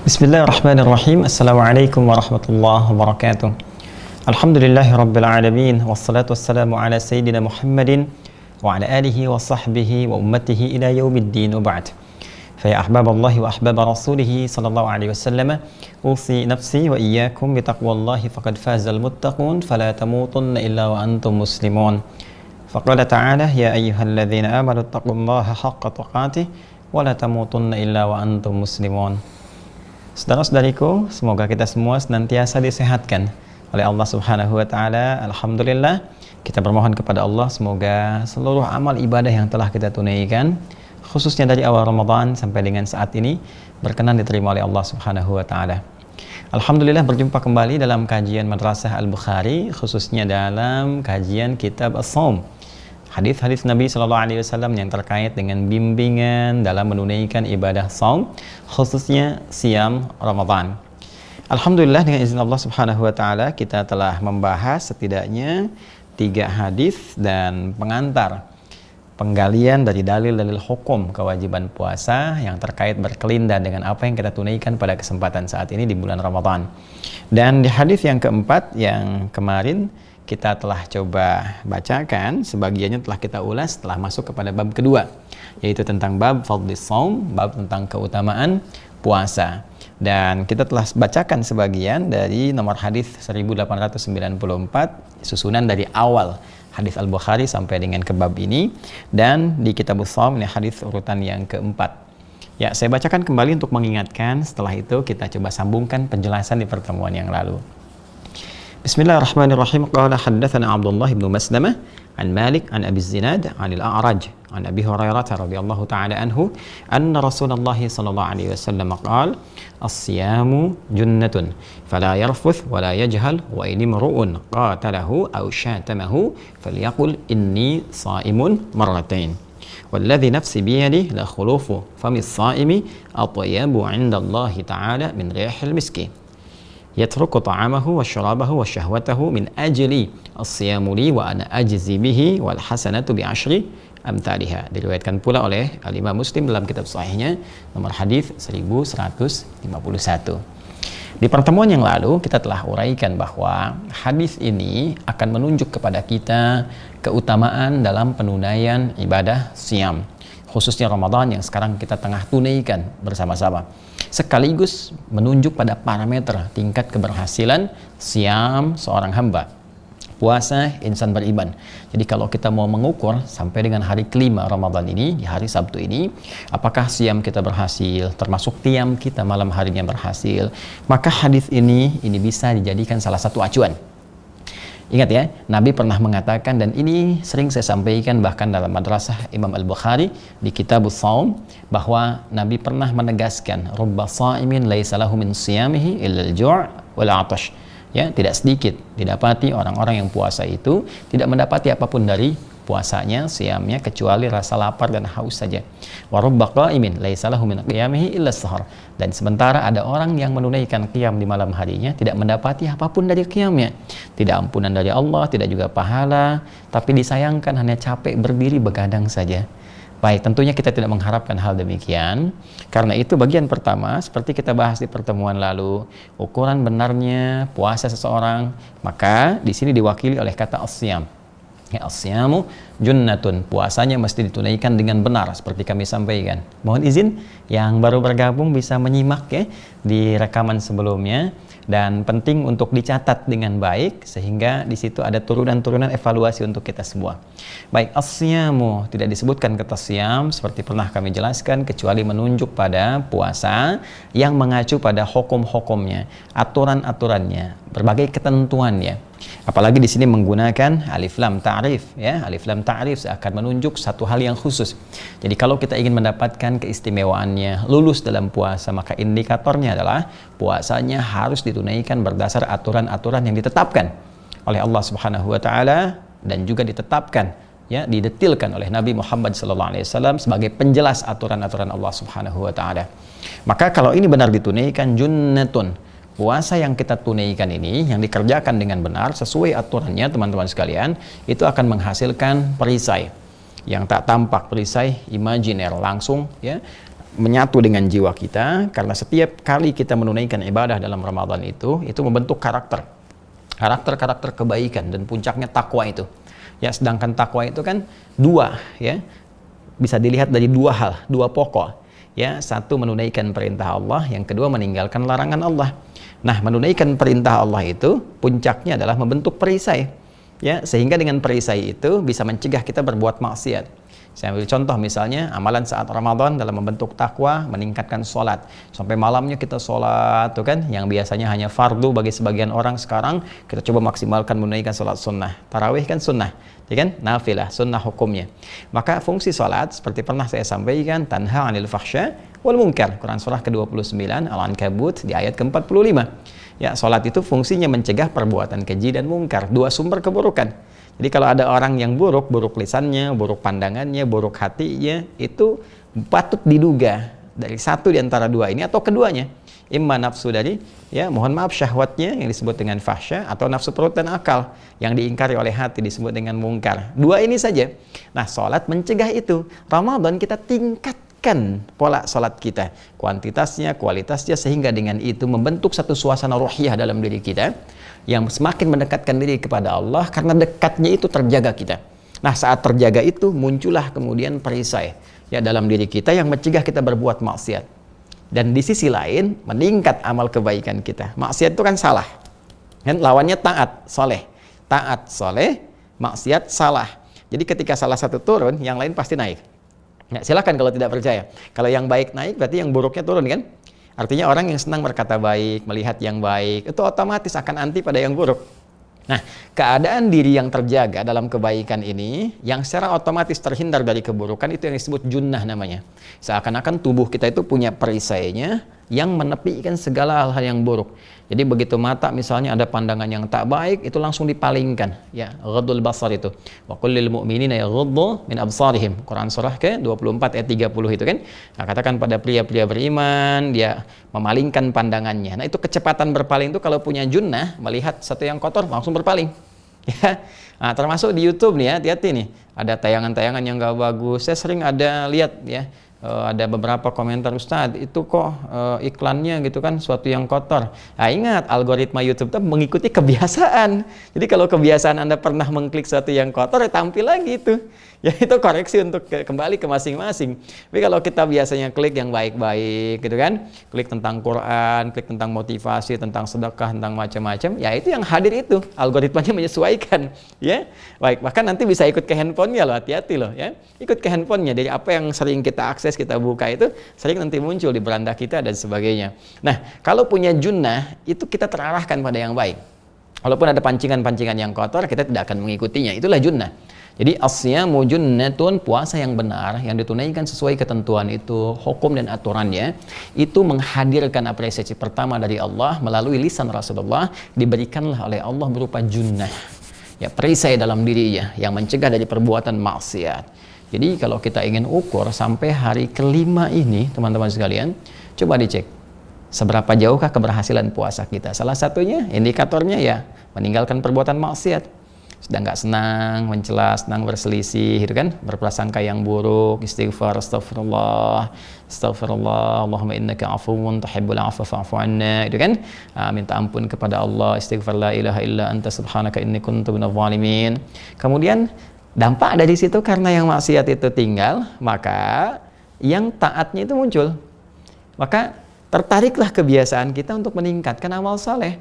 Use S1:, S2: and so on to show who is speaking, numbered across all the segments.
S1: Bismillahirrahmanirrahim. Assalamualaikum warahmatullahi wabarakatuh. Alhamdulillahi rabbil alamin. Wassalatu wassalamu ala sayyidina Muhammadin wa ala alihi wa sahbihi wa ummatihi ila yaumiddin wa ba'd. Fa ya ahbaballahi wa ahbaba rasulih sallallahu alaihi wasallam, usi nafsi wa iyyakum bi taqwallahi faqad fazal muttaqun fala tamutunna illa wa antum muslimun. Faqala ta'ala ya ayyuhalladzina amanu taqullaha haqqa tuqatih wa la tamutunna illa wa antum muslimun. Saudara-saudariku, semoga kita semua senantiasa disehatkan oleh Allah Subhanahu wa taala. Alhamdulillah, kita bermohon kepada Allah semoga seluruh amal ibadah yang telah kita tunaikan, khususnya dari awal Ramadan sampai dengan saat ini, berkenan diterima oleh Allah Subhanahu wa taala. Alhamdulillah, berjumpa kembali dalam kajian Madrasah Al-Bukhari, khususnya dalam kajian kitab As-Shaum. Hadis-hadis Nabi Shallallahu Alaihi Wasallam yang terkait dengan bimbingan dalam menunaikan ibadah saum, khususnya siam Ramadan. Alhamdulillah, dengan izin Allah Subhanahu Wa Taala kita telah membahas setidaknya 3 hadis dan pengantar penggalian dari dalil-dalil hukum kewajiban puasa yang terkait berkelindan dengan apa yang kita tunaikan pada kesempatan saat ini di bulan Ramadan. Dan di hadis yang keempat yang kemarin kita telah coba bacakan, sebagiannya telah kita ulas setelah masuk kepada bab kedua, yaitu tentang bab fadlis shaum, bab tentang keutamaan puasa. Dan kita telah bacakan sebagian dari nomor hadis 1894, susunan dari awal hadis Al-Bukhari sampai dengan ke bab ini, dan di kitab Shaum ini hadis urutan yang keempat. Ya, saya bacakan kembali untuk mengingatkan, setelah itu kita coba sambungkan penjelasan di pertemuan yang lalu. Bismillahirrahmanirrahim. Qala haddatsana Abdullah bin Maslamah an Malik an Abi Zinad an Al-A'raj an Abi Hurairah radhiyallahu ta'ala anhu anna Rasulullah sallallahu alaihi wasallam qala as-siyamu junnatun fala yarfuth wala yajhal wa in imru'un qatalahu aw syatamahu falyaqul inni sha'imun marratain والذي نفسي بيده لخلوف فم الصائم أطيب عند الله تعالى من ريح المسك yatruku ta'amahu wa syarabahu wa syahwatahu min ajli as-siyamu li wa ana ajzi bihi wal hasanatu bi asyri amthaliha. Diriwayatkan pula oleh Al-Imam Muslim dalam kitab sahihnya nomor hadis 1151. Di pertemuan yang lalu kita telah uraikan bahwa hadis ini akan menunjuk kepada kita keutamaan dalam penunaian ibadah siam, khususnya Ramadan yang sekarang kita tengah tunaikan bersama-sama, sekaligus menunjuk pada parameter tingkat keberhasilan siam seorang hamba, puasa insan beriman. Jadi kalau kita mau mengukur sampai dengan hari kelima Ramadan ini, di hari Sabtu ini, apakah siam kita berhasil, termasuk qiyam kita malam harinya berhasil, maka hadis ini bisa dijadikan salah satu acuan. Ingat ya, Nabi pernah mengatakan, dan ini sering saya sampaikan bahkan dalam madrasah Imam Al-Bukhari di kitab Shaum, bahwa Nabi pernah menegaskan rubba sha'imin laisa lahu min siyamihi illa al-ju' wal 'atash. Ya, tidak sedikit didapati orang-orang yang puasa itu tidak mendapati apapun dari puasanya, siamnya, kecuali rasa lapar dan haus saja. Wa rubba qa'imin laisa lahu min qiyamihi illa as-sahar. Dan sementara ada orang yang menunaikan qiyam di malam harinya tidak mendapati apapun dari qiyamnya. Tidak ampunan dari Allah, tidak juga pahala, tapi disayangkan hanya capek berdiri begadang saja. Baik, tentunya kita tidak mengharapkan hal demikian. Karena itu bagian pertama, seperti kita bahas di pertemuan lalu, ukuran benarnya puasa seseorang, maka di sini diwakili oleh kata as-siyam. Ya, as-siyamu junnatun, puasanya mesti ditunaikan dengan benar seperti kami sampaikan. Mohon izin yang baru bergabung bisa menyimak ya di rekaman sebelumnya, dan penting untuk dicatat dengan baik sehingga di situ ada turunan-turunan evaluasi untuk kita semua. Baik, as-siyamu tidak disebutkan kata siyam seperti pernah kami jelaskan, kecuali menunjuk pada puasa yang mengacu pada hukum-hukumnya, aturan-aturannya, berbagai ketentuannya. Apalagi di sini menggunakan alif lam ta'rif ya, alif lam ta'rif akan menunjuk satu hal yang khusus. Jadi kalau kita ingin mendapatkan keistimewaannya, lulus dalam puasa, maka indikatornya adalah puasanya harus ditunaikan berdasar aturan-aturan yang ditetapkan oleh Allah Subhanahu wa taala dan juga ditetapkan ya, didetilkan oleh Nabi Muhammad SAW sebagai penjelas aturan-aturan Allah Subhanahu wa taala. Maka kalau ini benar ditunaikan, junnatun, puasa yang kita tunaikan ini, yang dikerjakan dengan benar sesuai aturannya, teman-teman sekalian, itu akan menghasilkan perisai yang tak tampak, perisai imajiner langsung ya, menyatu dengan jiwa kita, karena setiap kali kita menunaikan ibadah dalam Ramadan itu membentuk karakter kebaikan, dan puncaknya takwa itu. Ya, sedangkan takwa itu kan dua, ya, bisa dilihat dari dua hal, dua pokok. Ya, satu menunaikan perintah Allah, yang kedua meninggalkan larangan Allah. Nah, menunaikan perintah Allah itu puncaknya adalah membentuk perisai. Ya, sehingga dengan perisai itu bisa mencegah kita berbuat maksiat. Saya ambil contoh misalnya amalan saat Ramadan dalam membentuk takwa, meningkatkan sholat. Sampai malamnya kita sholat, tuh kan, yang biasanya hanya fardu bagi sebagian orang, sekarang kita coba maksimalkan menunaikan sholat sunnah. Tarawih kan sunnah, ya kan? Nafilah, sunnah hukumnya. Maka fungsi sholat seperti pernah saya sampaikan, tanha 'anil fahsya wal munkar. Quran surah ke-29 Al-Ankabut di ayat ke-45. Ya, sholat itu fungsinya mencegah perbuatan keji dan mungkar, dua sumber keburukan. Jadi kalau ada orang yang buruk lisannya, buruk pandangannya, buruk hatinya, itu patut diduga dari satu di antara dua ini atau keduanya. Imma nafsu dari, ya, mohon maaf, syahwatnya yang disebut dengan fahsya, atau nafsu perut dan akal yang diingkari oleh hati disebut dengan mungkar. Dua ini saja. Nah, sholat mencegah itu. Ramadan kita tingkatkan pola sholat kita, kuantitasnya, kualitasnya, sehingga dengan itu membentuk satu suasana ruhiyah dalam diri kita yang semakin mendekatkan diri kepada Allah, karena dekatnya itu terjaga kita. Nah, saat terjaga itu muncullah kemudian perisai, ya, dalam diri kita yang mencegah kita berbuat maksiat. Dan di sisi lain meningkat amal kebaikan kita. Maksiat itu kan salah, kan, lawannya taat, soleh. Taat, soleh, maksiat, salah. Jadi ketika salah satu turun, yang lain pasti naik. Ya, silakan kalau tidak percaya. Kalau yang baik naik, berarti yang buruknya turun, kan? Artinya orang yang senang berkata baik, melihat yang baik, itu otomatis akan anti pada yang buruk. Nah, keadaan diri yang terjaga dalam kebaikan ini, yang secara otomatis terhindar dari keburukan, itu yang disebut junnah namanya. Seakan-akan tubuh kita itu punya perisainya yang menepikan segala hal-hal yang buruk. Jadi begitu mata misalnya ada pandangan yang tak baik, itu langsung dipalingkan. Ya, ghaddul basar itu. Wa qul lil mu'minina yaghuddu min absarihim. Quran surah ke-24 ayat 30 itu kan. Nah, katakan pada pria-pria beriman, dia memalingkan pandangannya. Nah, itu kecepatan berpaling itu kalau punya junnah, melihat sesuatu yang kotor langsung berpaling. Ya. Nah, termasuk di YouTube nih, ya, hati-hati nih. Ada tayangan-tayangan yang gak bagus. Saya sering ada lihat, ya. Ada beberapa komentar, Ustadz, itu kok iklannya gitu kan suatu yang kotor. Nah, ingat, algoritma YouTube itu mengikuti kebiasaan. Jadi kalau kebiasaan Anda pernah mengklik sesuatu yang kotor, ya tampil lagi itu. Ya, itu koreksi untuk kembali ke masing-masing. Tapi kalau kita biasanya klik yang baik-baik gitu kan, klik tentang Quran, klik tentang motivasi, tentang sedekah, tentang macam-macam, ya itu yang hadir itu, algoritmanya menyesuaikan, ya. Baik, bahkan nanti bisa ikut ke handphonenya loh, hati-hati loh, ya. Ikut ke handphonenya, dari apa yang sering kita akses, kita buka itu sering nanti muncul di beranda kita dan sebagainya. Nah, kalau punya junnah, itu kita terarahkan pada yang baik. Walaupun ada pancingan-pancingan yang kotor, kita tidak akan mengikutinya. Itulah junnah. Jadi as-siyamu junnatun, puasa yang benar, yang ditunaikan sesuai ketentuan itu, hukum dan aturannya, itu menghadirkan apresiasi pertama dari Allah melalui lisan Rasulullah, diberikanlah oleh Allah berupa junnah. Ya, perisai dalam dirinya yang mencegah dari perbuatan maksiat. Jadi kalau kita ingin ukur sampai hari kelima ini, teman-teman sekalian, coba dicek seberapa jauhkah keberhasilan puasa kita. Salah satunya, indikatornya ya meninggalkan perbuatan maksiat. Sedang nggak senang, mencela, senang berselisih, gitu kan? Berprasangka yang buruk, istighfar, astagfirullah, Allahumma innaka afuwun tuhibbul afwa fa'fu anna, gitu kan? Minta ampun kepada Allah, istighfar, la ilaha illa anta subhanaka inni kuntu minadh dhalimin. Kemudian dampak dari situ, karena yang maksiat itu tinggal, maka yang taatnya itu muncul. Maka tertariklah kebiasaan kita untuk meningkatkan amal saleh.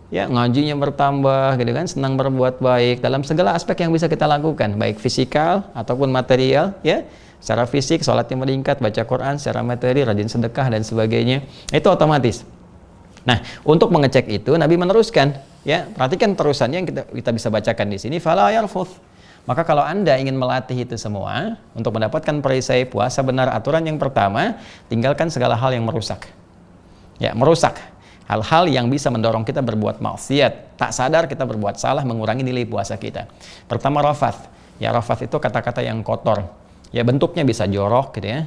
S1: Ya, ngajinya bertambah, gitu kan, senang berbuat baik dalam segala aspek yang bisa kita lakukan, baik fisikal ataupun material, ya. Secara fisik, sholatnya meningkat, baca Quran, secara materi, rajin sedekah dan sebagainya. Itu otomatis. Nah, untuk mengecek itu, Nabi meneruskan, ya, perhatikan terusannya yang kita bisa bacakan di sini, fala yarfuth. Maka kalau Anda ingin melatih itu semua untuk mendapatkan perisai puasa benar, aturan yang pertama, tinggalkan segala hal yang merusak. Ya, merusak. Hal-hal yang bisa mendorong kita berbuat maksiat, tak sadar kita berbuat salah, mengurangi nilai puasa kita. Pertama, rafath. Ya, rafath itu kata-kata yang kotor. Ya bentuknya bisa jorok gitu ya,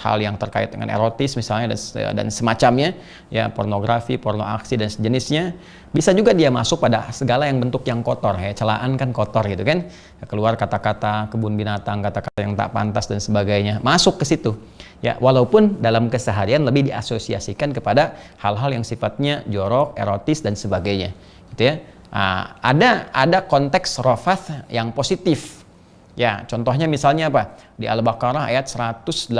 S1: hal yang terkait dengan erotis misalnya dan semacamnya, ya pornografi, porno aksi dan sejenisnya. Bisa juga dia masuk pada segala yang bentuk yang kotor, ya celaan kan kotor gitu kan, keluar kata-kata kebun binatang, kata-kata yang tak pantas dan sebagainya, masuk ke situ. Ya walaupun dalam keseharian lebih diasosiasikan kepada hal-hal yang sifatnya jorok, erotis dan sebagainya, gitu ya. Ada konteks rafath yang positif. Ya, contohnya misalnya apa? Di Al-Baqarah ayat 187.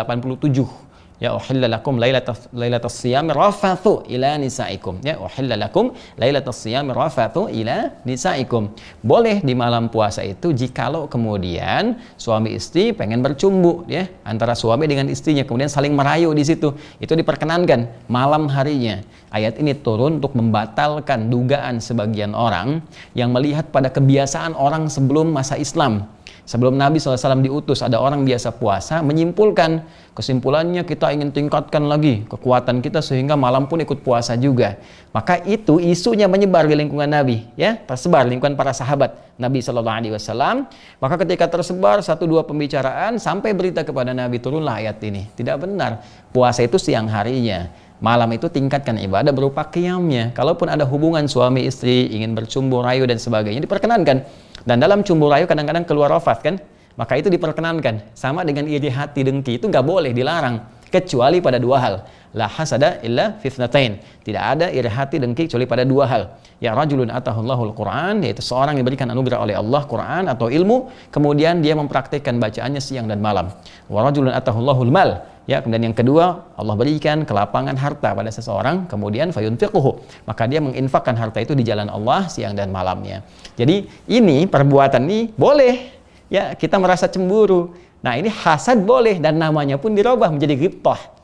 S1: Ya, uhilla lakum lailatas siyami rafathu ila nisaikum. Ya, uhilla lakum lailatas siyami rafathu ila nisaikum. Boleh di malam puasa itu jikalau kemudian suami istri pengen bercumbu ya, antara suami dengan istrinya, kemudian saling merayu di situ. Itu diperkenankan malam harinya. Ayat ini turun untuk membatalkan dugaan sebagian orang yang melihat pada kebiasaan orang sebelum masa Islam. Sebelum Nabi SAW diutus, ada orang biasa puasa, menyimpulkan, kesimpulannya kita ingin tingkatkan lagi kekuatan kita sehingga malam pun ikut puasa juga. Maka itu isunya menyebar di lingkungan Nabi, ya, tersebar lingkungan para sahabat Nabi SAW. Maka ketika tersebar 1-2 pembicaraan, sampai berita kepada Nabi, turunlah ayat ini. Tidak benar, puasa itu siang harinya. Malam itu tingkatkan ibadah berupa qiyamnya. Kalaupun ada hubungan suami istri, ingin bercumbu rayu dan sebagainya, diperkenankan. Dan dalam cumbu rayu kadang-kadang keluar rafath kan, maka itu diperkenankan. Sama dengan iri hati, dengki, itu nggak boleh, dilarang, kecuali pada 2 hal. La hasada illa fitnatain. Tidak ada iri hati, dengki kecuali pada 2 hal. Ya rajulun atahullahul Quran, yaitu seorang yang diberikan anugerah oleh Allah Quran atau ilmu, kemudian dia mempraktikkan bacaannya siang dan malam. Wa rajulun atahullahul mal. Ya, kemudian yang kedua, Allah berikan kelapangan harta pada seseorang, kemudian fayunfiquhu, maka dia menginfakkan harta itu di jalan Allah siang dan malamnya. Jadi ini perbuatan ini boleh, ya kita merasa cemburu. Nah ini hasad boleh, dan namanya pun dirubah menjadi ghibthah.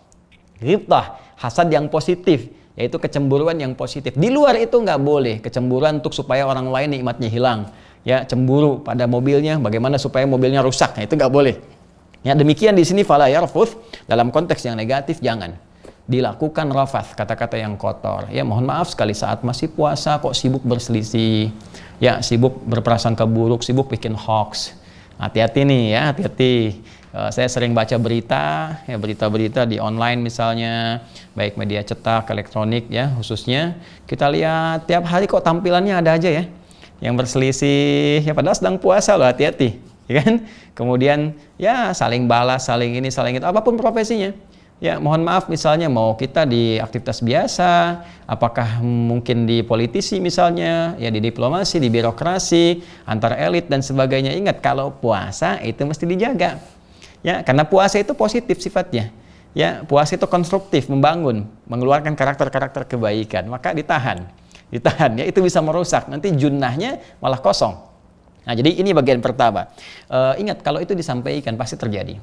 S1: Ghibthah, hasad yang positif, yaitu kecemburuan yang positif. Di luar itu nggak boleh, kecemburuan untuk supaya orang lain nikmatnya hilang. Ya cemburu pada mobilnya, bagaimana supaya mobilnya rusak, nah, itu nggak boleh. Ya, demikian di sini fala yarfuth, dalam konteks yang negatif jangan dilakukan rafath, kata-kata yang kotor. Ya mohon maaf sekali saat masih puasa kok sibuk berselisih, ya sibuk berprasangka buruk, sibuk bikin hoax. Hati-hati nih ya, hati-hati. Saya sering baca berita, ya berita-berita di online misalnya, baik media cetak, elektronik ya khususnya. Kita lihat tiap hari kok tampilannya ada aja ya yang berselisih, ya padahal sedang puasa loh, hati-hati. Ya kan? Kemudian ya saling balas, saling ini, saling itu, apapun profesinya. Ya mohon maaf misalnya mau kita di aktivitas biasa, apakah mungkin di politisi misalnya, ya di diplomasi, di birokrasi, antar elit dan sebagainya. Ingat kalau puasa itu mesti dijaga. Ya, karena puasa itu positif sifatnya. Ya, puasa itu konstruktif, membangun, mengeluarkan karakter-karakter kebaikan. Maka ditahan. Ditahan ya, itu bisa merusak. Nanti junnahnya malah kosong. Nah, jadi ini bagian pertama. Ingat, kalau itu disampaikan pasti terjadi.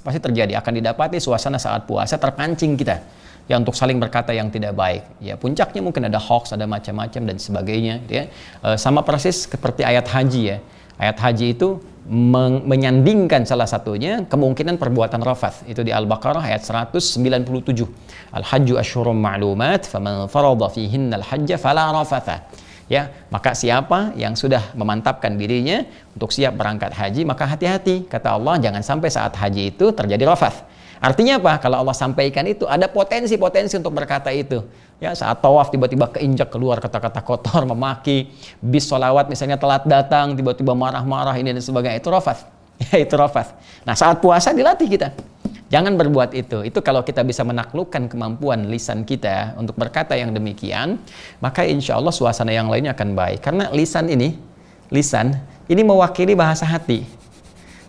S1: Pasti terjadi, akan didapati suasana saat puasa terpancing kita. Ya, untuk saling berkata yang tidak baik. Ya, puncaknya mungkin ada hoax, ada macam-macam dan sebagainya. Ya. Sama persis seperti ayat haji ya. Ayat haji itu menyandingkan salah satunya kemungkinan perbuatan rafath. Itu di Al-Baqarah ayat 197. Al-hajju asyhurum ma'lumat, faman farada fihinna al-hajja fala rafatha. Ya, maka siapa yang sudah memantapkan dirinya untuk siap berangkat haji, maka hati-hati, kata Allah, jangan sampai saat haji itu terjadi rafath. Artinya apa? Kalau Allah sampaikan itu, ada potensi-potensi untuk berkata itu. Ya, saat tawaf tiba-tiba keinjak keluar kata-kata kotor, memaki, bis sholawat misalnya telat datang, tiba-tiba marah-marah ini dan sebagainya, itu rafath. Ya, itu rafath. Nah, saat puasa dilatih kita. Jangan berbuat itu. Itu kalau kita bisa menaklukkan kemampuan lisan kita untuk berkata yang demikian, maka insya Allah suasana yang lainnya akan baik. Karena lisan ini mewakili bahasa hati.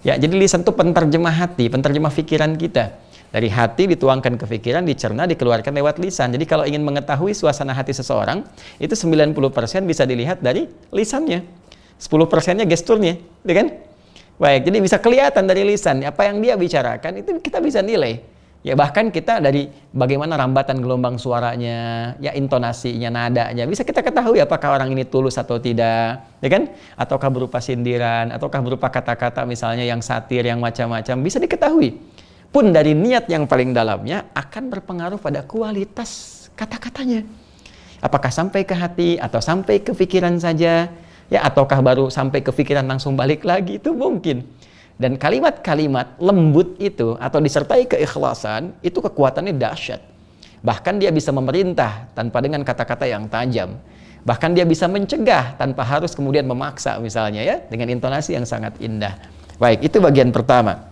S1: Ya, jadi lisan itu penterjemah hati, penterjemah pikiran kita. Dari hati dituangkan ke pikiran, dicerna, dikeluarkan lewat lisan. Jadi kalau ingin mengetahui suasana hati seseorang, itu 90% bisa dilihat dari lisannya. 10%-nya gesturnya, gitu kan? Baik, jadi bisa kelihatan dari lisan apa yang dia bicarakan, itu kita bisa nilai. Ya bahkan kita dari bagaimana rambatan gelombang suaranya, ya intonasinya, nadanya, bisa kita ketahui apakah orang ini tulus atau tidak, ya kan? Ataukah berupa sindiran, ataukah berupa kata-kata misalnya yang satir, yang macam-macam, bisa diketahui. Pun dari niat yang paling dalamnya akan berpengaruh pada kualitas kata-katanya. Apakah sampai ke hati atau sampai ke pikiran saja? Ya, ataukah baru sampai ke pikiran langsung balik lagi, itu mungkin. Dan kalimat-kalimat lembut itu atau disertai keikhlasan itu kekuatannya dahsyat. Bahkan dia bisa memerintah tanpa dengan kata-kata yang tajam. Bahkan dia bisa mencegah tanpa harus kemudian memaksa misalnya ya, dengan intonasi yang sangat indah. Baik, itu bagian pertama.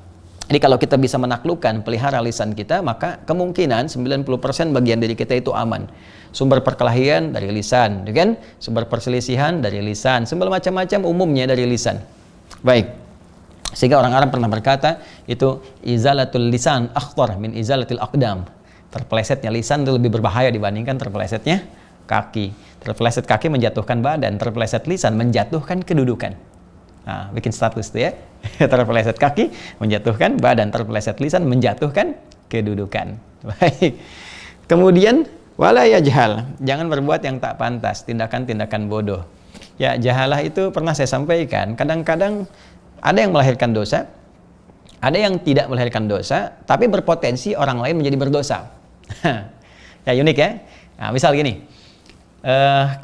S1: Jadi kalau kita bisa menaklukkan, pelihara lisan kita, maka kemungkinan 90% bagian diri kita itu aman. Sumber perkelahian dari lisan, kan? Sumber perselisihan dari lisan, sumber macam-macam umumnya dari lisan. Baik. Sehingga orang Arab pernah berkata, itu izalatul lisan akhtar min izalatil aqdam. Terpelesetnya lisan itu lebih berbahaya dibandingkan terpelesetnya kaki. Terpeleset kaki menjatuhkan badan, terpeleset lisan menjatuhkan kedudukan. Nah, bikin status tuh ya. Terpeleset kaki menjatuhkan badan, terpeleset lisan menjatuhkan kedudukan. Baik. Kemudian wala yajhal, jangan berbuat yang tak pantas, tindakan-tindakan bodoh. Ya, jahalah itu pernah saya sampaikan, kadang-kadang ada yang melahirkan dosa, ada yang tidak melahirkan dosa, tapi berpotensi orang lain menjadi berdosa. Ya, unik ya. Nah, misal gini,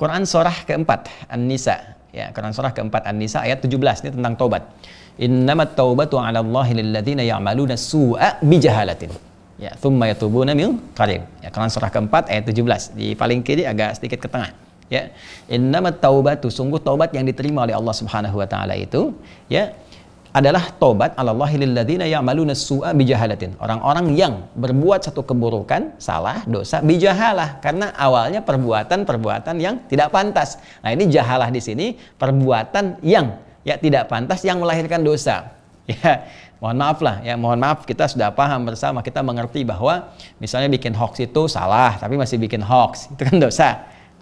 S1: Quran surah keempat An-Nisa, ya, Quran surah keempat An-Nisa ayat 17, ini tentang taubat. Innamat taubatu 'ala Allahi lilladzina ya'maluna su'a bijahalatin. Ya, tsumma yatubuna min qarib. Ya, Quran surah keempat ayat 17, di paling kiri agak sedikit ke tengah. Ya, innamat taubatu, sungguh taubat yang diterima oleh Allah Subhanahu wa taala itu, ya, adalah taubat 'ala Allahi lilladzina ya'maluna su'a bijahalatin. Orang-orang yang berbuat satu keburukan, salah, dosa bijahalah, karena awalnya perbuatan-perbuatan yang tidak pantas. Nah, ini jahalah di sini perbuatan yang ya tidak pantas yang melahirkan dosa. Ya, mohon maaf lah, ya mohon maaf, kita sudah paham bersama, kita mengerti bahwa misalnya bikin hoax itu salah, tapi masih bikin hoax, itu kan dosa,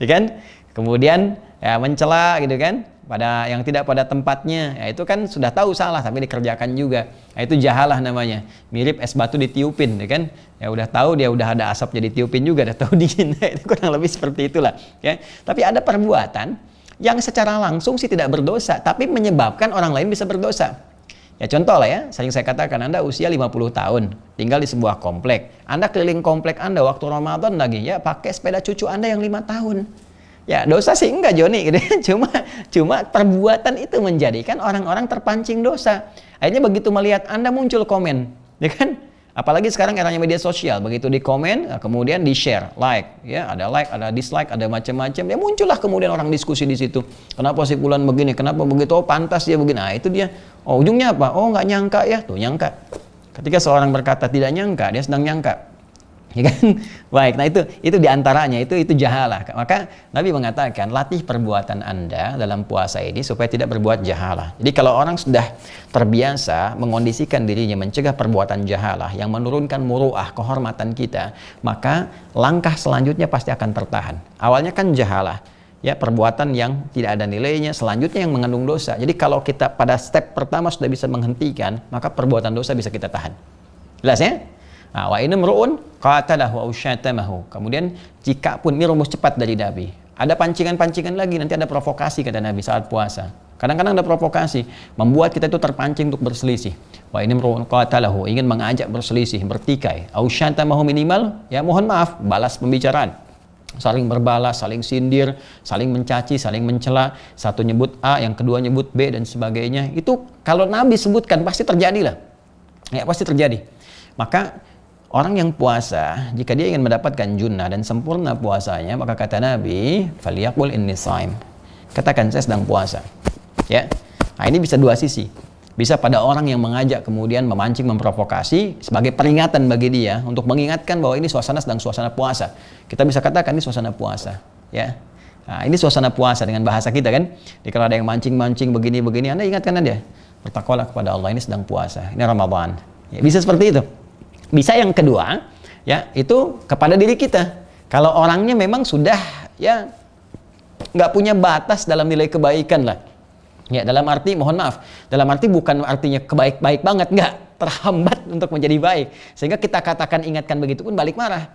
S1: ya kan? Kemudian ya mencela gitu kan, pada yang tidak pada tempatnya, ya itu kan sudah tahu salah tapi dikerjakan juga. Nah, itu jahalah namanya. Mirip es batu ditiupin, ya kan? Ya udah tahu dia udah ada asap jadi tiupin juga, udah tahu dingin. Itu kurang lebih seperti itulah, ya. Tapi ada perbuatan yang secara langsung sih tidak berdosa, tapi menyebabkan orang lain bisa berdosa. Ya contoh lah ya, sering saya katakan, Anda usia 50 tahun, tinggal di sebuah komplek. Anda keliling komplek Anda waktu Ramadan lagi, ya pakai sepeda cucu Anda yang 5 tahun. Ya dosa sih enggak Joni gitu. Cuma perbuatan itu menjadikan orang-orang terpancing dosa. Akhirnya begitu melihat Anda muncul komen, ya kan? Apalagi sekarang eranya media sosial, begitu di komen, kemudian di share, like, ya ada like, ada dislike, ada macam-macam. Ya muncullah kemudian orang diskusi di situ. Kenapa si Fulan begini? Kenapa begitu? Oh pantas dia begini. Nah itu dia. Oh ujungnya apa? Oh nggak nyangka ya, tuh nyangka. Ketika seorang berkata tidak nyangka, dia sedang nyangka. Ya kan? Baik, nah itu diantaranya, itu jahalah. Maka Nabi mengatakan, latih perbuatan Anda dalam puasa ini supaya tidak berbuat jahalah. Jadi kalau orang sudah terbiasa mengondisikan dirinya mencegah perbuatan jahalah yang menurunkan muru'ah, kehormatan kita, maka langkah selanjutnya pasti akan tertahan. Awalnya kan jahalah, ya perbuatan yang tidak ada nilainya, selanjutnya yang mengandung dosa. Jadi kalau kita pada step pertama sudah bisa menghentikan, maka perbuatan dosa bisa kita tahan. Jelas ya? Nah, wa in imru'un qatalahu aw syatamahu. Kemudian jika pun ini rumus cepat dari Nabi. Ada pancingan-pancingan lagi, nanti ada provokasi kata Nabi saat puasa. Kadang-kadang ada provokasi membuat kita itu terpancing untuk berselisih. Wa in imru'un qatalahu, ingin mengajak berselisih, bertikai. Aw syatamahu, minimal ya mohon maaf, balas pembicaraan. Saling berbalas, saling sindir, saling mencaci, saling mencela. Satu nyebut A, yang kedua nyebut B dan sebagainya. Itu kalau Nabi sebutkan pasti terjadilah. Ya pasti terjadi. Maka orang yang puasa, jika dia ingin mendapatkan junnah dan sempurna puasanya, maka kata Nabi, "Falyaqul inni shaim." Katakan saya sedang puasa. Ya. Nah, ini bisa dua sisi. Bisa pada orang yang mengajak kemudian memancing, memprovokasi sebagai peringatan bagi dia untuk mengingatkan bahwa ini suasana sedang suasana puasa. Kita bisa katakan ini suasana puasa, ya. Nah, ini suasana puasa dengan bahasa kita kan. Jadi kalau ada yang mancing-mancing begini-begini, Anda ingatkan Anda, bertakwalah kepada Allah, ini sedang puasa. Ini Ramadan. Ya, bisa seperti itu. Bisa yang kedua, ya itu kepada diri kita. Kalau orangnya memang sudah ya nggak punya batas dalam nilai kebaikan lah. Ya dalam arti mohon maaf, dalam arti bukan artinya kebaik-baik banget, nggak, terhambat untuk menjadi baik. Sehingga kita katakan ingatkan begitu pun balik marah.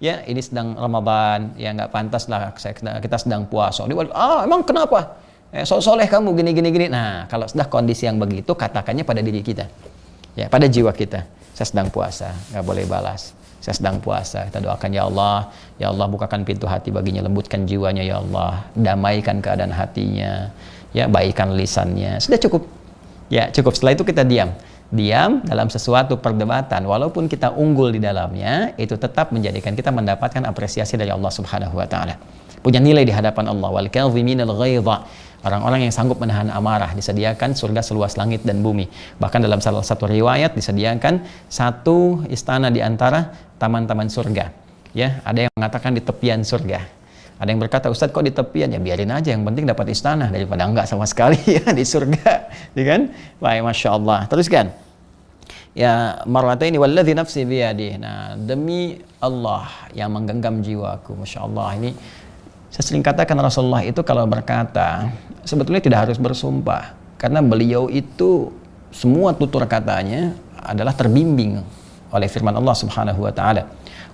S1: Ya ini sedang Ramadan, ya nggak pantas lah kita sedang puasa. Dia balik, emang kenapa? Soleh kamu gini. Nah kalau sudah kondisi yang begitu, katakannya pada diri kita, ya pada jiwa kita. Saya sedang puasa, nggak boleh balas. Saya sedang puasa, kita doakan ya Allah bukakan pintu hati baginya, lembutkan jiwanya ya Allah, damaikan keadaan hatinya, ya baikkan lisannya. Sudah cukup, ya cukup. Setelah itu kita diam. Diam dalam sesuatu perdebatan, walaupun kita unggul di dalamnya, itu tetap menjadikan kita mendapatkan apresiasi dari Allah Subhanahu wa taala. Punya nilai di hadapan Allah. Wal kadhiminal ghaidha. Orang-orang yang sanggup menahan amarah disediakan surga seluas langit dan bumi. Bahkan dalam salah satu riwayat disediakan satu istana di antara taman-taman surga. Ya, ada yang mengatakan di tepian surga. Ada yang berkata, Ustadz kok di tepian? Ya biarin aja, yang penting dapat istana daripada enggak sama sekali ya di surga, ya kan? Baik, masya Allah. Teruskan. Ya, marwataini walladzi nafsi biyadihi. Nah, demi Allah yang menggenggam jiwaku, masya Allah. Ini saya sering katakan Rasulullah itu kalau berkata sebetulnya tidak harus bersumpah, karena beliau itu semua tutur katanya adalah terbimbing oleh firman Allah Subhanahu wa taala.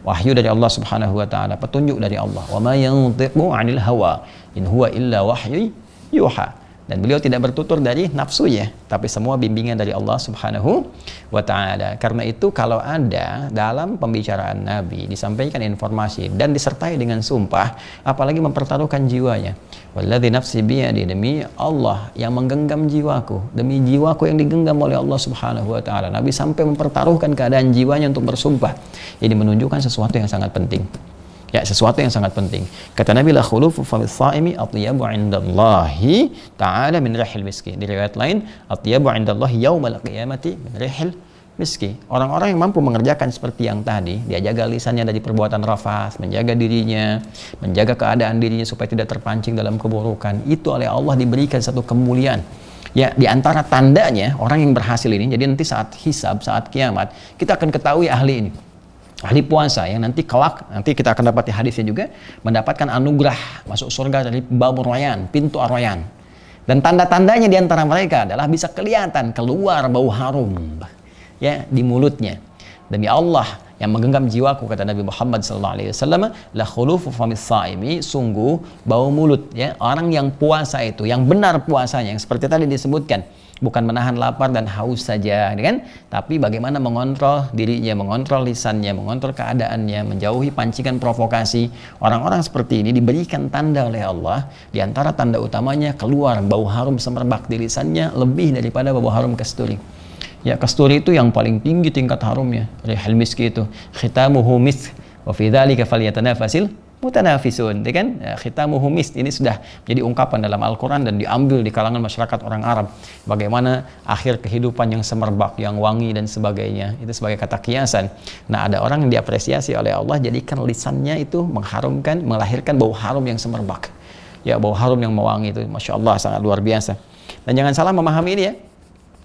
S1: Wahyu dari Allah Subhanahu wa taala, petunjuk dari Allah. Wa ma yantiqu 'anil hawa in huwa illa wahyu yuha. Dan beliau tidak bertutur dari nafsunya, tapi semua bimbingan dari Allah Subhanahu wa taala. Karena itu kalau ada dalam pembicaraan Nabi disampaikan informasi dan disertai dengan sumpah, apalagi mempertaruhkan jiwanya. Walladzi nafsi biyadi, demi Allah yang menggenggam jiwaku, demi jiwaku yang digenggam oleh Allah Subhanahu wa taala. Nabi sampai mempertaruhkan keadaan jiwanya untuk bersumpah. Ini menunjukkan sesuatu yang sangat penting. Ya, sesuatu yang sangat penting. Kata Nabi, la khulufu fa bis-shaimi atyabu 'indallahi ta'ala min rihil miski. Di riwayat lain, atyabu 'indallahi yaumal qiyamati min rihil miski. Orang-orang yang mampu mengerjakan seperti yang tadi, dia jaga lisannya dari perbuatan rafas, menjaga dirinya, menjaga keadaan dirinya supaya tidak terpancing dalam keburukan. Itu oleh Allah diberikan satu kemuliaan. Ya, di antara tandanya orang yang berhasil ini, jadi nanti saat hisab, saat kiamat, kita akan ketahui ahli ini. Ahli puasa yang nanti kelak, nanti kita akan dapati hadisnya juga, mendapatkan anugerah masuk surga dari Babur Rayyan, pintu Ar-Rayyan. Dan tanda-tandanya di antara mereka adalah bisa kelihatan keluar bau harum ya di mulutnya. Demi Allah yang menggenggam jiwaku, kata Nabi Muhammad SAW, la khulufu famis saimi, sungguh bau mulut ya orang yang puasa itu, yang benar puasanya, yang seperti tadi disebutkan, bukan menahan lapar dan haus saja, kan? Tapi bagaimana mengontrol dirinya, mengontrol lisannya, mengontrol keadaannya, menjauhi pancingan provokasi. Orang-orang seperti ini diberikan tanda oleh Allah. Di antara tanda utamanya keluar bau harum semerbak di lisannya lebih daripada bau harum kasturi. Ya, kasturi itu yang paling tinggi tingkat harumnya. Rihal miski itu khitamuhu misk wa fi dzalika falyatanafasil mutanafisun, kan? Khitamuhu misk ini sudah jadi ungkapan dalam Al-Quran dan diambil di kalangan masyarakat orang Arab. Bagaimana akhir kehidupan yang semerbak, yang wangi dan sebagainya. Itu sebagai kata kiasan. Nah, ada orang yang diapresiasi oleh Allah, jadikan lisannya itu mengharumkan, melahirkan bau harum yang semerbak. Ya, bau harum yang mewangi itu, masya Allah, sangat luar biasa. Dan jangan salah memahami ini ya.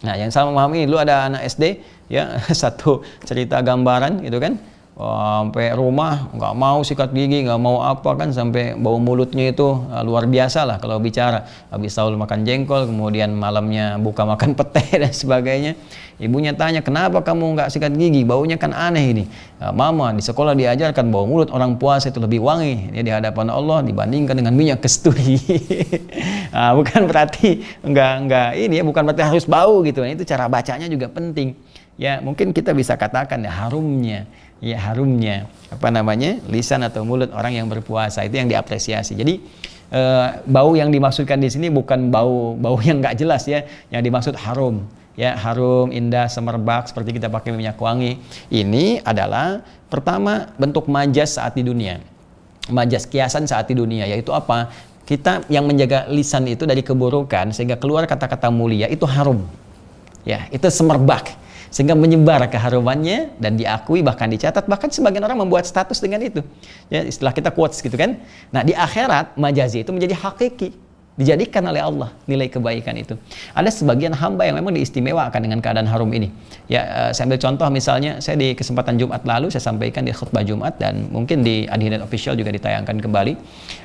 S1: Nah, yang salah memahami, dulu ada anak SD ya, satu cerita gambaran gitu kan. Sampai rumah nggak mau sikat gigi, nggak mau apa kan, sampai bau mulutnya itu luar biasa lah kalau bicara. Habis sahur makan jengkol, kemudian malamnya buka makan pete dan sebagainya. Ibunya tanya, kenapa kamu nggak sikat gigi, baunya kan aneh ini. Mama, di sekolah diajarkan bau mulut orang puasa itu lebih wangi ya, di hadapan Allah dibandingkan dengan minyak kasturi. Bukan berarti nggak ini ya, bukan berarti harus bau gitu. Itu cara bacanya juga penting. Ya, mungkin kita bisa katakan ya harumnya apa namanya, lisan atau mulut orang yang berpuasa itu yang diapresiasi. Jadi bau yang dimaksudkan di sini bukan bau yang nggak jelas ya, yang dimaksud harum ya, harum, indah, semerbak seperti kita pakai minyak wangi. Ini adalah pertama bentuk majas saat di dunia, majas kiasan saat di dunia, yaitu apa? Kita yang menjaga lisan itu dari keburukan sehingga keluar kata-kata mulia itu harum ya, itu semerbak sehingga menyebar keharumannya dan diakui, bahkan dicatat, bahkan sebagian orang membuat status dengan itu ya, istilah kita quotes gitu kan. Nah, di akhirat majazi itu menjadi hakiki, dijadikan oleh Allah nilai kebaikan itu. Ada sebagian hamba yang memang diistimewakan dengan keadaan harum ini ya. Saya ambil contoh, misalnya saya di kesempatan Jumat lalu saya sampaikan di khutbah Jumat dan mungkin di Adinet Official juga ditayangkan kembali.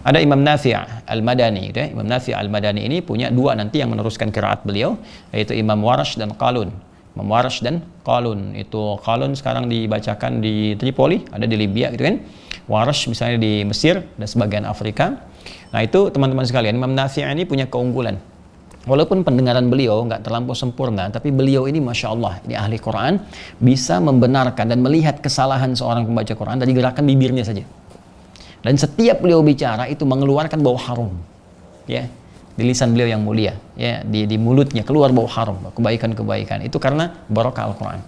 S1: Ada Imam Nafi' Al-Madani gitu ya. Imam Nafi' Al-Madani ini punya dua nanti yang meneruskan qiraat beliau, yaitu Imam Warash dan Qalun. Imam Warash dan Qalun. Itu Qalun sekarang dibacakan di Tripoli, ada di Libya gitu kan. Warash misalnya di Mesir dan sebagian Afrika. Nah, itu teman-teman sekalian, Imam Nafi' ini punya keunggulan. Walaupun pendengaran beliau nggak terlampau sempurna, tapi beliau ini Masya Allah, ini ahli Quran, bisa membenarkan dan melihat kesalahan seorang pembaca Quran dari gerakan bibirnya saja. Dan setiap beliau bicara itu mengeluarkan bau harum. Ya. di lisan beliau yang mulia, ya, di mulutnya keluar bau harum, kebaikan-kebaikan. Itu karena barokah Al-Qur'an.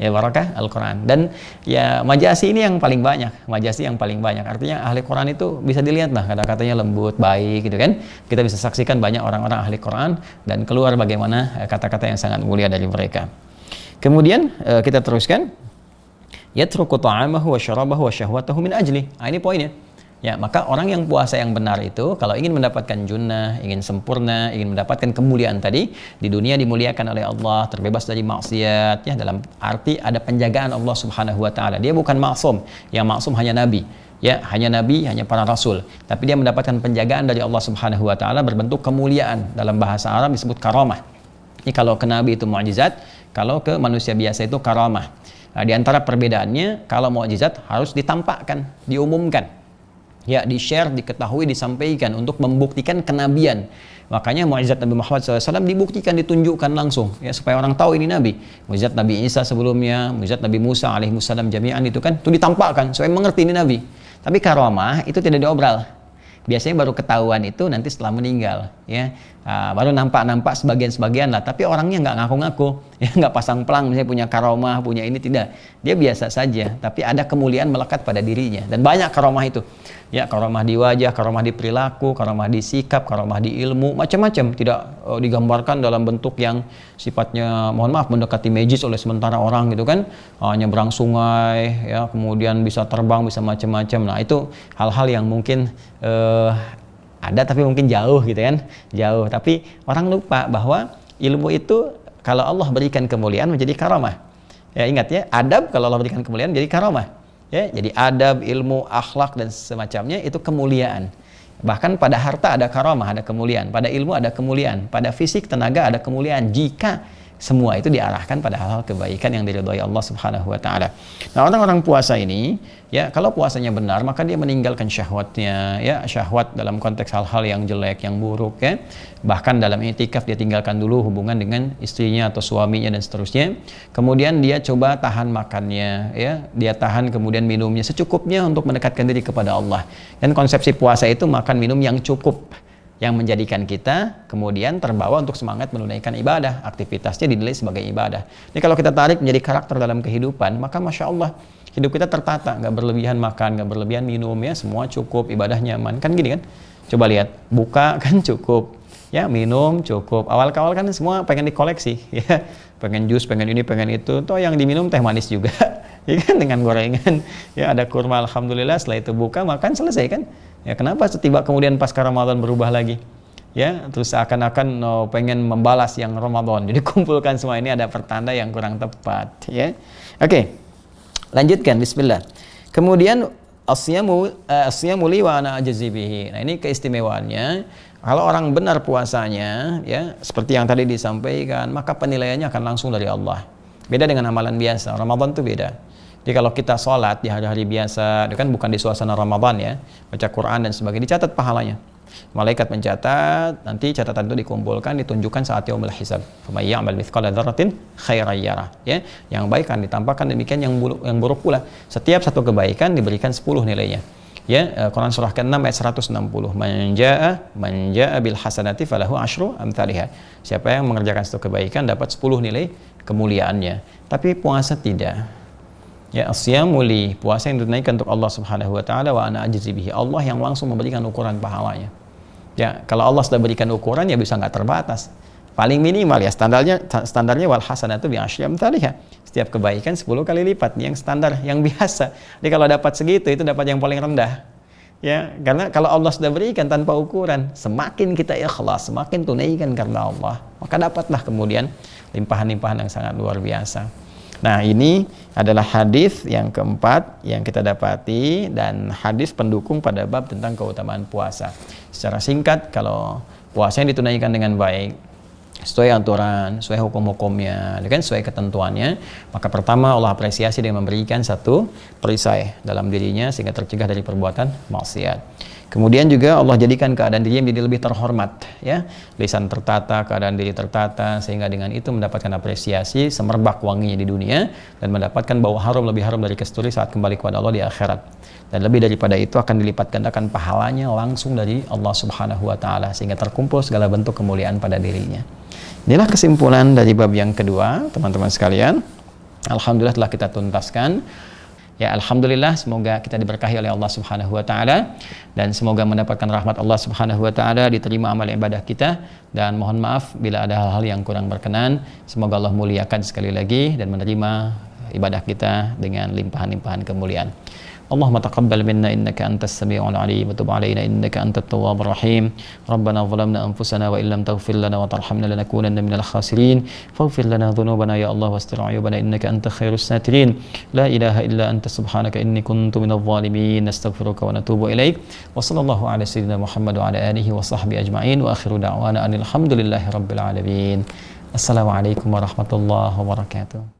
S1: Ya, barokah Al-Qur'an. Dan ya Majasi ini yang paling banyak, Majasi yang paling banyak. Artinya ahli Qur'an itu bisa dilihat lah, kata-katanya lembut, baik gitu kan. Kita bisa saksikan banyak orang-orang ahli Qur'an dan keluar bagaimana kata-kata yang sangat mulia dari mereka. Kemudian kita teruskan, yatruku ta'amahu wa syarabahu wa syahwatahu min ajli. Ini poinnya. Ya, maka orang yang puasa yang benar itu kalau ingin mendapatkan junnah, ingin sempurna, ingin mendapatkan kemuliaan tadi, di dunia dimuliakan oleh Allah, terbebas dari maksiat, ya, dalam arti ada penjagaan Allah Subhanahu wa taala. Dia bukan maksum, yang maksum hanya nabi. Ya, hanya nabi, hanya para rasul. Tapi dia mendapatkan penjagaan dari Allah Subhanahu wa taala berbentuk kemuliaan. Dalam bahasa Arab disebut karamah. Ini kalau ke nabi itu mukjizat, kalau ke manusia biasa itu karamah. Nah, di antara perbedaannya, kalau mukjizat harus ditampakkan, diumumkan. Ya, di-share, diketahui, disampaikan untuk membuktikan kenabian. Makanya mukjizat Nabi Muhammad SAW dibuktikan, ditunjukkan langsung, ya, supaya orang tahu ini Nabi. Mukjizat Nabi Isa sebelumnya, mukjizat Nabi Musa alaihissalam jami'an itu kan, itu ditampakkan supaya mengerti ini Nabi. Tapi karamah itu tidak diobral. Biasanya baru ketahuan itu nanti setelah meninggal, ya. Baru nampak sebagian-sebagian lah, tapi orangnya nggak ngaku-ngaku, ya, nggak pasang pelang misalnya punya karamah, punya ini, tidak. Dia biasa saja, tapi ada kemuliaan melekat pada dirinya, dan banyak karamah itu. Ya, karamah di wajah, karamah di perilaku, karamah di sikap, karamah di ilmu, macam-macam. Tidak digambarkan dalam bentuk yang sifatnya, mohon maaf, mendekati magis oleh sementara orang gitu kan, nyebrang sungai, ya, kemudian bisa terbang, bisa macam-macam. Nah, itu hal-hal yang mungkin ada tapi mungkin jauh gitu kan, jauh. Tapi orang lupa bahwa ilmu itu kalau Allah berikan kemuliaan menjadi karamah. Ya, ingat ya, adab kalau Allah berikan kemuliaan menjadi karamah. Ya, jadi adab, ilmu, akhlak dan semacamnya itu kemuliaan. Bahkan pada harta ada karamah, ada kemuliaan. Pada ilmu ada kemuliaan. Pada fisik, tenaga ada kemuliaan. Jika semua itu diarahkan pada hal-hal kebaikan yang diridhoi Allah Subhanahu wa taala. Nah, orang-orang puasa ini, ya, kalau puasanya benar, maka dia meninggalkan syahwatnya, ya, syahwat dalam konteks hal-hal yang jelek, yang buruk, ya. Bahkan dalam i'tikaf dia tinggalkan dulu hubungan dengan istrinya atau suaminya dan seterusnya. Kemudian dia coba tahan makannya, ya, dia tahan kemudian minumnya secukupnya untuk mendekatkan diri kepada Allah. Dan konsepsi puasa itu makan minum yang cukup, yang menjadikan kita kemudian terbawa untuk semangat menunaikan ibadah, aktivitasnya dinilai sebagai ibadah. Jadi kalau kita tarik menjadi karakter dalam kehidupan, maka Masya Allah, hidup kita tertata, nggak berlebihan makan, nggak berlebihan minum, ya, semua cukup, ibadah nyaman, kan gini kan? Coba lihat, buka kan cukup, ya, minum cukup. Awal-awal kan semua pengen dikoleksi, ya, pengen jus, pengen ini, pengen itu, toh yang diminum teh manis juga, ya kan, dengan gorengan, ya, ada kurma, alhamdulillah, setelah itu buka, makan, selesai kan? Ya, kenapa setiba kemudian pasca Ramadan berubah lagi? Ya, terus seakan-akan pengen membalas yang Ramadan. Jadi kumpulkan semua ini, ada pertanda yang kurang tepat, ya. Oke. Lanjutkan, bismillah. Kemudian asyamu li wa ana ajzi bihi. Nah, ini keistimewaannya. Kalau orang benar puasanya, ya, seperti yang tadi disampaikan, maka penilaiannya akan langsung dari Allah. Beda dengan amalan biasa. Ramadan itu beda. Jadi kalau kita sholat di hari-hari biasa, itu kan bukan di suasana Ramadan, ya, baca Quran dan sebagainya, dicatat pahalanya. Malaikat mencatat, nanti catatan itu dikumpulkan, ditunjukkan saat yaumul hisab. Faman ya'mal mithqala dzarratin khairan yarah, ya. Yang baik akan ditampakkan, demikian yang buruk pula. Setiap satu kebaikan diberikan 10 nilainya. Ya, Quran surah ke-6 ayat 160. Man jaa'a bil hasanati falahu asyru amsalihha. Siapa yang mengerjakan satu kebaikan dapat 10 nilai kemuliaannya. Tapi puasa tidak. Ya, asyamu li, puasa yang dinaikkan untuk Allah Subhanahu wa taala, wa ana ajzi bihi. Allah yang langsung memberikan ukuran pahalanya. Ya, kalau Allah sudah berikan ukuran, ya bisa nggak terbatas. Paling minimal, ya, standarnya wal hasanatu bi asyri amsalihha. Setiap kebaikan 10 kali lipat, yang standar, yang biasa. Jadi kalau dapat segitu, itu dapat yang paling rendah. Ya, karena kalau Allah sudah berikan tanpa ukuran, semakin kita ikhlas, semakin tunaikan karena Allah, maka dapatlah kemudian limpahan-limpahan yang sangat luar biasa. Nah, ini adalah hadis yang keempat yang kita dapati, dan hadis pendukung pada bab tentang keutamaan puasa. Secara singkat, kalau puasa yang ditunaikan dengan baik, sesuai aturan, sesuai hukum-hukumnya, kan, sesuai ketentuannya, maka pertama Allah apresiasi dengan memberikan satu perisai dalam dirinya sehingga tercegah dari perbuatan maksiat. Kemudian juga Allah jadikan keadaan diri menjadi lebih terhormat, ya. Lisan tertata, keadaan diri tertata, sehingga dengan itu mendapatkan apresiasi, semerbak wanginya di dunia, dan mendapatkan bau harum lebih harum dari kasturi saat kembali kepada Allah di akhirat. Dan lebih daripada itu akan dilipat gandakan pahalanya langsung dari Allah Subhanahu wa taala, sehingga terkumpul segala bentuk kemuliaan pada dirinya. Inilah kesimpulan dari bab yang kedua, teman-teman sekalian. Alhamdulillah telah kita tuntaskan. Ya, alhamdulillah, semoga kita diberkahi oleh Allah Subhanahu wa taala dan semoga mendapatkan rahmat Allah Subhanahu wa taala, diterima amal ibadah kita, dan mohon maaf bila ada hal-hal yang kurang berkenan. Semoga Allah muliakan sekali lagi dan menerima ibadah kita dengan limpahan-limpahan kemuliaan. Allahumma taqabbal minna innaka antas sami'ul 'alim wa tub 'alaina innaka antat tawwabur rahim. Rabbana zalamna anfusana wa illam taghfir lana wa tarhamna lanakunanna minal khasirin. Faghfir lana dhunubana ya Allah wastir 'uyubana innaka antal khairus satirin. La ilaha illa anta subhanaka inni kuntu minadh dhalimin. Nastaghfiruka wa natubu ilaik. Wa sallallahu ala sayyidina Muhammad wa ala alihi wa sahbihi ajma'in wa akhiru da'wana anil hamdulillahi rabbil alamin. Assalamualaikum warahmatullahi wabarakatuh.